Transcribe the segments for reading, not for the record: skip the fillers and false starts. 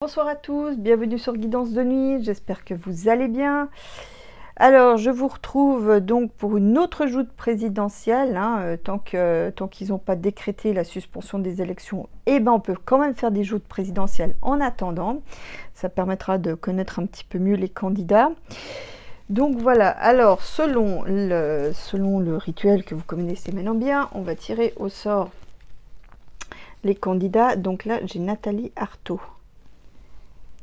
Bonsoir à tous, bienvenue sur Guidance de nuit, j'espère que vous allez bien. Alors, je vous retrouve donc pour une autre joute présidentielle, hein, tant qu'ils n'ont pas décrété la suspension des élections, eh ben on peut quand même faire des joutes présidentielles en attendant. Ça permettra de connaître un petit peu mieux les candidats. Donc voilà, alors selon le rituel que vous connaissez maintenant bien, on va tirer au sort les candidats. Donc là, j'ai Nathalie Arthaud.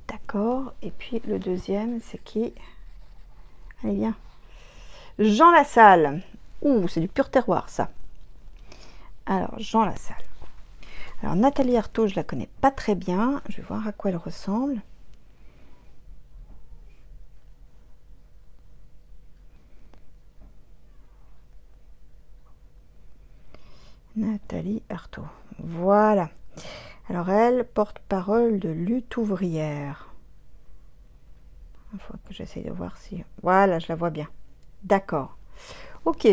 D'accord, et puis le deuxième, c'est qui? Allez, viens. Jean Lassalle. Ouh, c'est du pur terroir, ça. Alors, Jean Lassalle. Alors, Nathalie Arthaud, je la connais pas très bien. Je vais voir à quoi elle ressemble. Nathalie Arthaud. Voilà. Alors, elle, porte-parole de lutte ouvrière. Il faut que j'essaye de voir si... Voilà, je la vois bien. D'accord. Ok.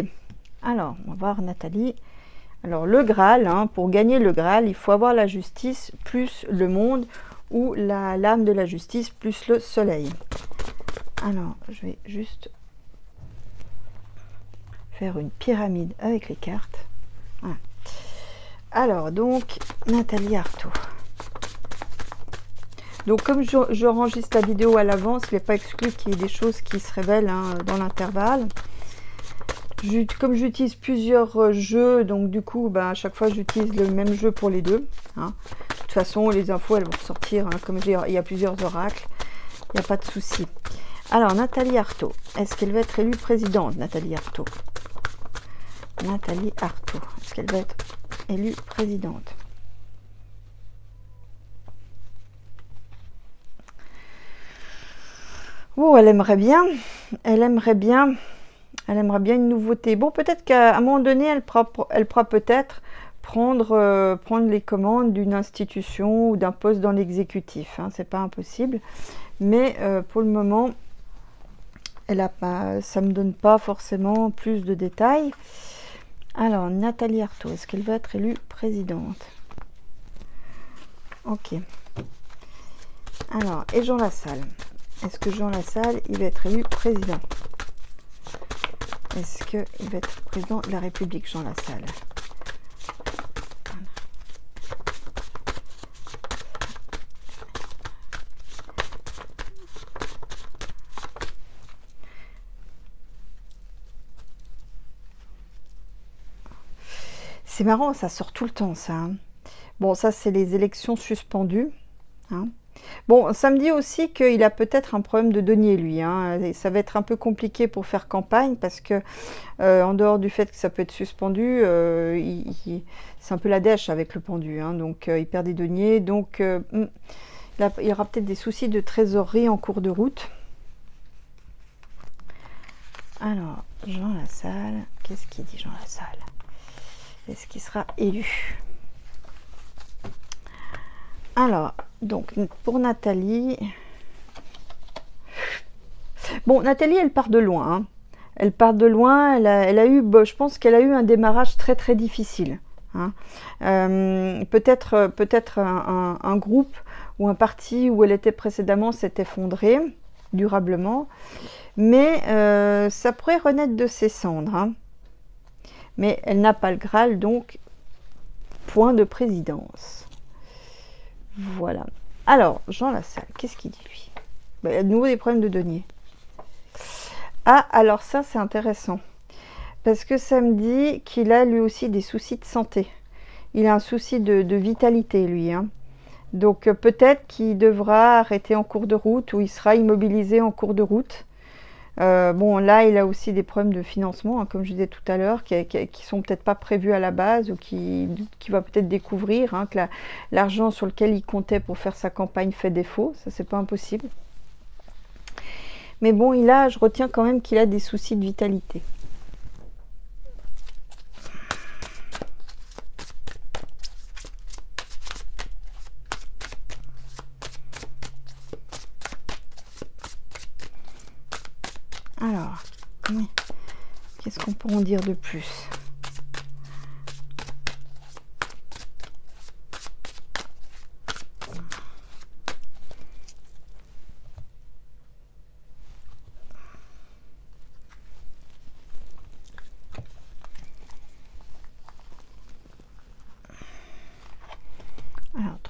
Alors, on va voir Nathalie. Alors, le Graal, hein, pour gagner le Graal, il faut avoir la justice plus le monde ou la lame de la justice plus le soleil. Alors, je vais juste faire une pyramide avec les cartes. Voilà. Alors, donc, Nathalie Arthaud. Donc, comme j'enregistre la vidéo à l'avance, il n'est pas exclu qu'il y ait des choses qui se révèlent hein, dans l'intervalle. Comme j'utilise plusieurs jeux, donc du coup, bah, à chaque fois, j'utilise le même jeu pour les deux. Hein. De toute façon, les infos, elles vont sortir. Hein, comme je dis, il y a plusieurs oracles. Il n'y a pas de souci. Alors, Nathalie Arthaud. Est-ce qu'elle va être élue présidente, Nathalie Arthaud? Nathalie Arthaud. Est-ce qu'elle va être élue présidente? Oh, elle aimerait bien. Elle aimerait bien. Elle aimerait bien une nouveauté. Bon, peut-être qu'à un moment donné, elle pourra peut-être prendre les commandes d'une institution ou d'un poste dans l'exécutif. Hein, c'est pas impossible. Mais pour le moment, ça ne me donne pas forcément plus de détails. Alors, Nathalie Arthaud, est-ce qu'elle va être élue présidente? Ok. Alors, et Jean Lassalle? Est-ce que Jean Lassalle, il va être élu président? Est-ce qu'il va être président de la République, Jean Lassalle? C'est marrant, ça sort tout le temps, ça. Hein. Bon, ça, c'est les élections suspendues. Hein. Bon, ça me dit aussi qu'il a peut-être un problème de denier, lui. Hein. Et ça va être un peu compliqué pour faire campagne parce que, en dehors du fait que ça peut être suspendu, c'est un peu la dèche avec le pendu. Hein. Donc, il perd des deniers. Donc, il y aura peut-être des soucis de trésorerie en cours de route. Alors, Jean Lassalle, qu'est-ce qu'il dit, Jean Lassalle? Est-ce qu'il sera élu? Alors, donc, pour Nathalie... Bon, Nathalie, elle part de loin. Hein. Elle part de loin. Elle a eu, je pense qu'elle a eu un démarrage très, très difficile. Hein. Peut-être un groupe ou un parti où elle était précédemment s'est effondré durablement. Mais ça pourrait renaître de ses cendres. Hein. Mais elle n'a pas le Graal, donc point de présidence. Voilà. Alors, Jean Lassalle, qu'est-ce qu'il dit lui? Il y a de nouveau des problèmes de denier. Ah, alors ça, c'est intéressant. Parce que ça me dit qu'il a lui aussi des soucis de santé. Il a un souci de vitalité, lui. Hein. Donc, peut-être qu'il devra arrêter en cours de route ou il sera immobilisé en cours de route. Bon, là, il a aussi des problèmes de financement, hein, comme je disais tout à l'heure, qui sont peut-être pas prévus à la base ou qui va peut-être découvrir hein, que l'argent sur lequel il comptait pour faire sa campagne fait défaut. Ça, c'est pas impossible. Mais bon, je retiens quand même qu'il a des soucis de vitalité. Alors, qu'est-ce qu'on pourrait en dire de plus?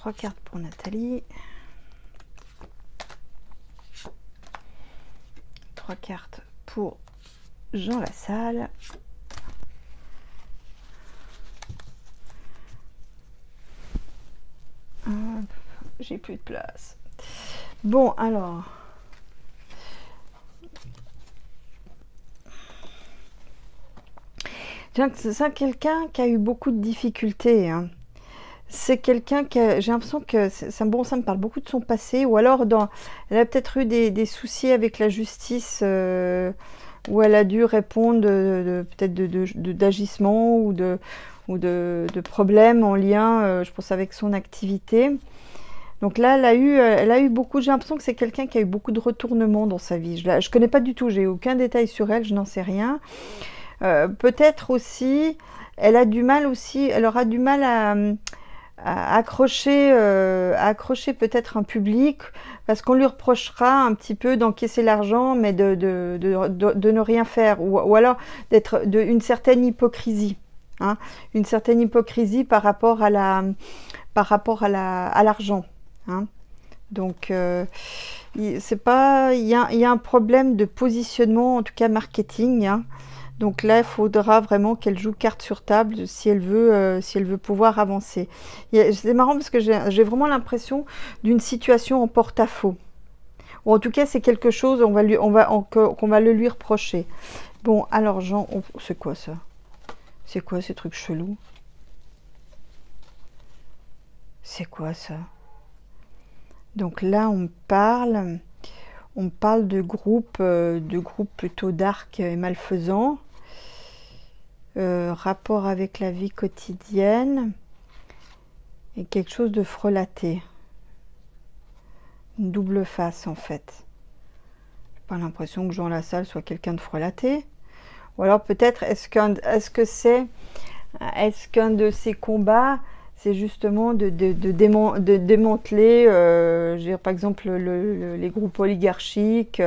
3 cartes pour Nathalie. 3 cartes pour Jean Lassalle. J'ai plus de place. Bon, alors. C'est quelqu'un qui a eu beaucoup de difficultés. Hein. C'est quelqu'un qui a, j'ai l'impression que ça me parle beaucoup de son passé, ou alors elle a peut-être eu des soucis avec la justice, où elle a dû répondre peut-être d'agissements ou de problèmes en lien, je pense, avec son activité. Donc là, elle a eu beaucoup, j'ai l'impression que c'est quelqu'un qui a eu beaucoup de retournements dans sa vie. Je connais pas du tout, j'ai aucun détail sur elle, je n'en sais rien. Peut-être aussi, elle aura du mal à accrocher peut-être un public, parce qu'on lui reprochera un petit peu d'encaisser l'argent, mais de ne rien faire, ou alors d'être une certaine hypocrisie, hein, une certaine hypocrisie par rapport à l'argent. Hein. Donc, il y a un problème de positionnement, en tout cas marketing. Hein. Donc là, il faudra vraiment qu'elle joue carte sur table si elle veut pouvoir avancer. C'est marrant parce que j'ai vraiment l'impression d'une situation en porte-à-faux. Ou en tout cas, c'est quelque chose qu'on va le lui reprocher. Bon, alors Jean, c'est quoi ça? C'est quoi ces trucs chelous? C'est quoi ça? Donc là, on parle de groupe plutôt dark et malfaisant. Rapport avec la vie quotidienne et quelque chose de frelaté. Une double face en fait. J'ai pas l'impression que Jean Lassalle soit quelqu'un de frelaté. Ou alors peut-être est-ce qu'un de ces combats, c'est justement de démanteler, je veux dire, par exemple, les groupes oligarchiques.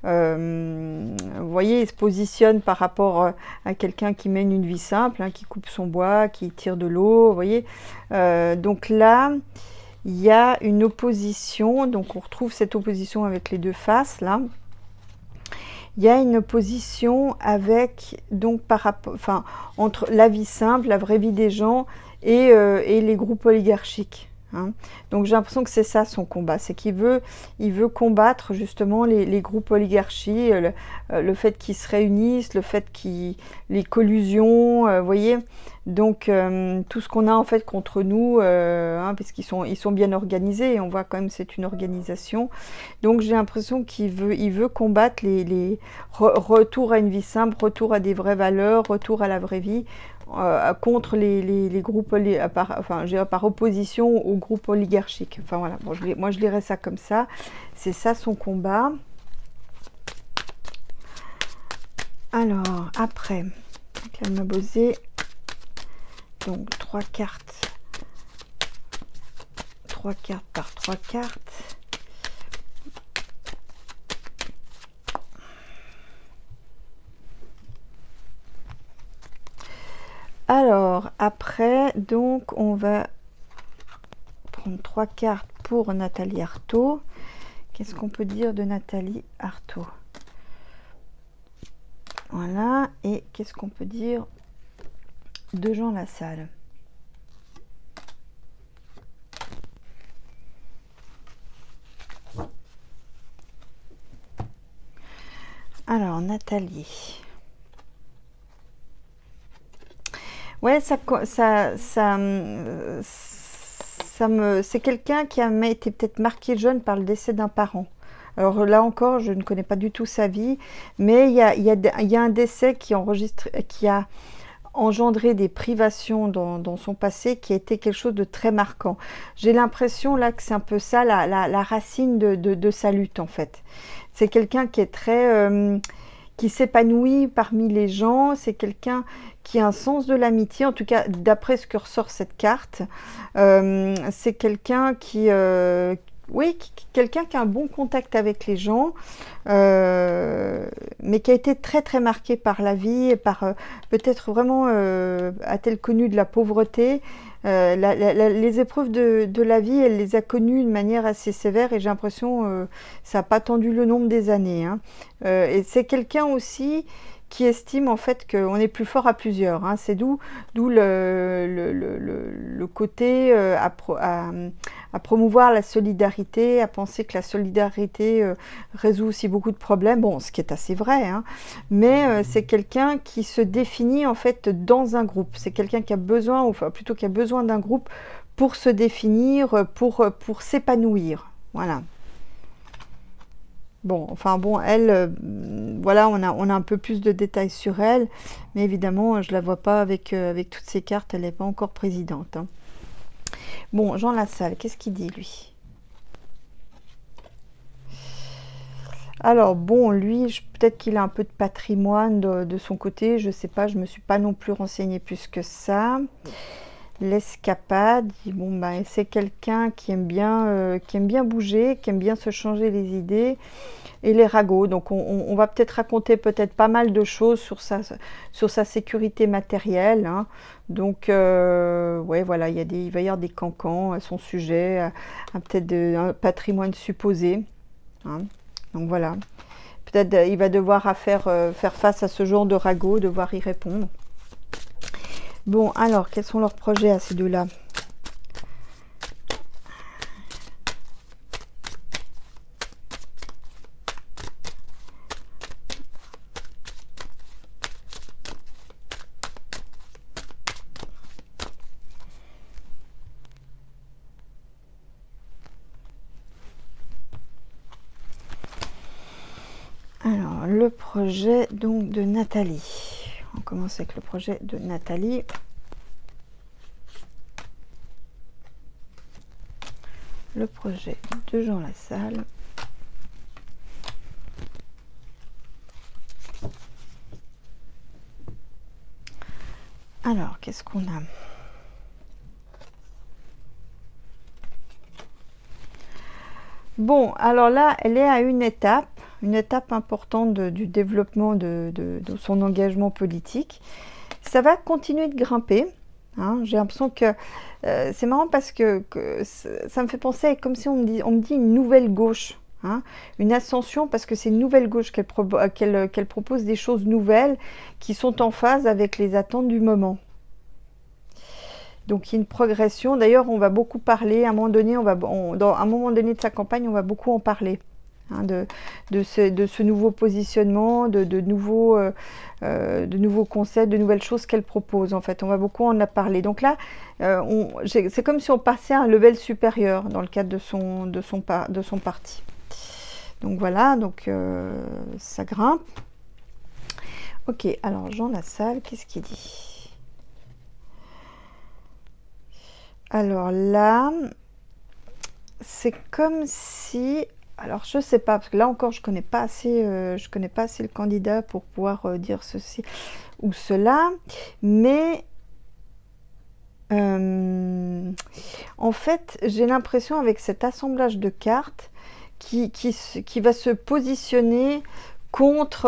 Vous voyez, il se positionne par rapport à quelqu'un qui mène une vie simple, hein, qui coupe son bois, qui tire de l'eau, vous voyez. Donc là, il y a une opposition, donc on retrouve cette opposition avec les deux faces, là. Il y a une opposition avec, donc, entre la vie simple, la vraie vie des gens, et les groupes oligarchiques. Hein. Donc j'ai l'impression que c'est ça son combat, c'est qu'il veut combattre justement les groupes oligarchiques, le fait qu'ils se réunissent, le fait les collusions, vous voyez. Donc tout ce qu'on a en fait contre nous, hein, parce qu'ils sont bien organisés, et on voit quand même c'est une organisation. Donc j'ai l'impression qu'il veut combattre retour à une vie simple, retour à des vraies valeurs, retour à la vraie vie. Contre les groupes, par opposition aux groupes oligarchiques. Enfin voilà, bon, moi je lirais ça comme ça. C'est ça son combat. Alors, après, elle m'a posé donc 3 cartes par 3 cartes. Alors, après, donc, on va prendre 3 cartes pour Nathalie Arthaud. Qu'est-ce qu'on peut dire de Nathalie Arthaud? Voilà. Et qu'est-ce qu'on peut dire de Jean Lassalle? Alors, Nathalie... Ouais, c'est quelqu'un qui a été peut-être marqué jeune par le décès d'un parent. Alors là encore, je ne connais pas du tout sa vie, mais il y a un décès qui a engendré des privations dans son passé, qui a été quelque chose de très marquant. J'ai l'impression là que c'est un peu ça la racine de sa lutte en fait. C'est quelqu'un qui est très... qui s'épanouit parmi les gens, c'est quelqu'un qui a un sens de l'amitié, en tout cas d'après ce que ressort cette carte. C'est quelqu'un qui oui, quelqu'un qui a un bon contact avec les gens, mais qui a été très très marqué par la vie, et par peut-être vraiment a-t-elle connu de la pauvreté. Les épreuves de la vie, elle les a connues de manière assez sévère, et j'ai l'impression ça n'a pas tendu le nombre des années, hein. Et c'est quelqu'un aussi qui estime en fait qu'on est plus fort à plusieurs, hein. C'est d'où le côté à promouvoir la solidarité, à penser que la solidarité résout aussi beaucoup de problèmes, bon, ce qui est assez vrai, hein. Mais c'est quelqu'un qui se définit en fait dans un groupe, c'est quelqu'un qui a besoin, ou enfin, plutôt qui a besoin d'un groupe pour se définir, pour s'épanouir, voilà. Bon, enfin bon, elle, voilà, on a un peu plus de détails sur elle, mais évidemment, je la vois pas avec, avec toutes ces cartes, elle n'est pas encore présidente, hein. Bon, Jean Lassalle, qu'est-ce qu'il dit, lui? Alors, bon, lui, peut-être qu'il a un peu de patrimoine de son côté, je sais pas, je me suis pas non plus renseignée plus que ça. L'escapade, bon, bah, c'est quelqu'un qui aime bien bouger, qui aime bien se changer les idées. Et les ragots, donc on va peut-être raconter peut-être pas mal de choses sur sa sécurité matérielle, hein. Donc ouais, voilà, il va y avoir des cancans à son sujet, peut-être un patrimoine supposé, hein. Donc voilà, peut-être il va devoir faire face à ce genre de ragots, devoir y répondre. Bon, alors, quels sont leurs projets à ces deux-là? Alors, le projet donc de Nathalie. On commence avec le projet de Nathalie. Le projet de Jean Lassalle. Alors, qu'est-ce qu'on a? Bon, alors là, elle est à une étape importante du développement de son engagement politique. Ça va continuer de grimper, hein. J'ai l'impression que c'est marrant parce que ça me fait penser comme si on me dit une nouvelle gauche, hein, une ascension, parce que c'est une nouvelle gauche qu'elle propose des choses nouvelles qui sont en phase avec les attentes du moment. Donc il y a une progression. D'ailleurs, on va beaucoup parler, à un moment donné, dans un moment donné de sa campagne, on va beaucoup en parler, hein, de ce nouveau positionnement, de nouveaux concepts, de nouvelles choses qu'elle propose. En fait, on va beaucoup en parler. Donc là, c'est comme si on passait à un level supérieur dans le cadre de son parti. Donc voilà, donc ça grimpe. Ok, alors Jean Lassalle, qu'est-ce qu'il dit? Alors là, c'est comme si, alors je sais pas, parce que là encore je connais pas assez le candidat pour pouvoir dire ceci ou cela, mais en fait j'ai l'impression avec cet assemblage de cartes qui va se positionner contre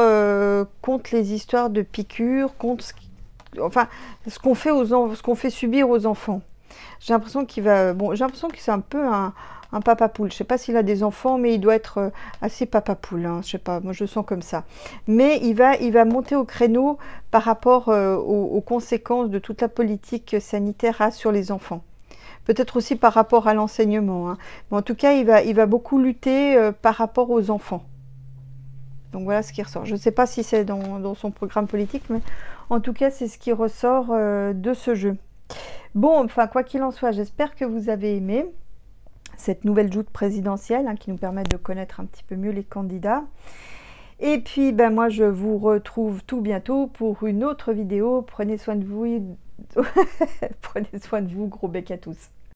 les histoires de piqûres, contre ce qu'on fait subir aux enfants. J'ai l'impression qu'il va... Bon, j'ai l'impression que c'est un peu un papa poule. Je ne sais pas s'il a des enfants, mais il doit être assez papa poule, hein. Je sais pas, moi je le sens comme ça. Mais il va monter au créneau par rapport aux conséquences de toute la politique sanitaire sur les enfants. Peut-être aussi par rapport à l'enseignement, hein. Mais en tout cas, il va beaucoup lutter par rapport aux enfants. Donc voilà ce qui ressort. Je ne sais pas si c'est dans son programme politique, mais en tout cas, c'est ce qui ressort de ce jeu. Bon, enfin, quoi qu'il en soit, j'espère que vous avez aimé cette nouvelle joute présidentielle, hein, qui nous permet de connaître un petit peu mieux les candidats. Et puis, ben, moi, je vous retrouve tout bientôt pour une autre vidéo. Prenez soin de vous. Prenez soin de vous. Gros bec à tous.